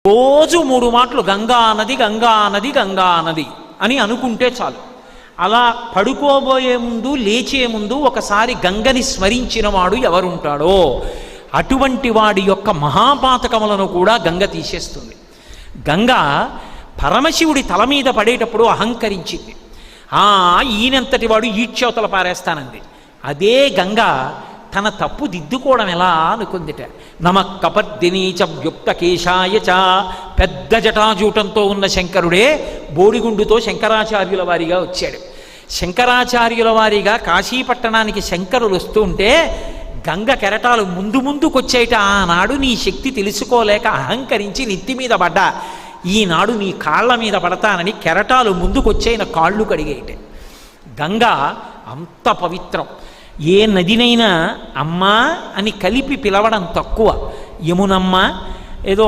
రోజు 3 మాటలు గంగా నది గంగా నది గంగా నది అని అనుకుంటే చాలు. అలా పడుకోబోయే ముందు లేచే ముందు ఒకసారి గంగని స్మరించిన వాడు ఎవరుంటాడో అటువంటి వాడి యొక్క మహాపాతకములను కూడా గంగ తీసేస్తుంది. గంగ పరమశివుడి తల మీద పడేటప్పుడు అహంకరించింది. ఈయనంతటి వాడు ఈడ్చవతల పారేస్తానంది. అదే గంగ తన తప్పు దిద్దుకోవడం ఎలా అనుకుందిట. నమః కపర్దినీచ వ్యుక్త కేశాయ చ, పెద్ద జటాజూటంతో ఉన్న శంకరుడే బోడిగుండుతో శంకరాచార్యుల వారిగా వచ్చాడు. శంకరాచార్యుల వారిగా కాశీపట్టణానికి శంకరులు వస్తుంటే గంగ కెరటాలు ముందు ముందుకొచ్చేట. ఆనాడు నీ శక్తి తెలుసుకోలేక అహంకరించి నెత్తి మీద పడ్డా, ఈనాడు నీ కాళ్ళ మీద పడతానని కెరటాలు ముందుకొచ్చేన కాళ్ళు కడిగేయట. గంగ అంత పవిత్రం. ఏ నదినైనా అమ్మా అని కలిపి పిలవడం తక్కువ. యమునమ్మ ఏదో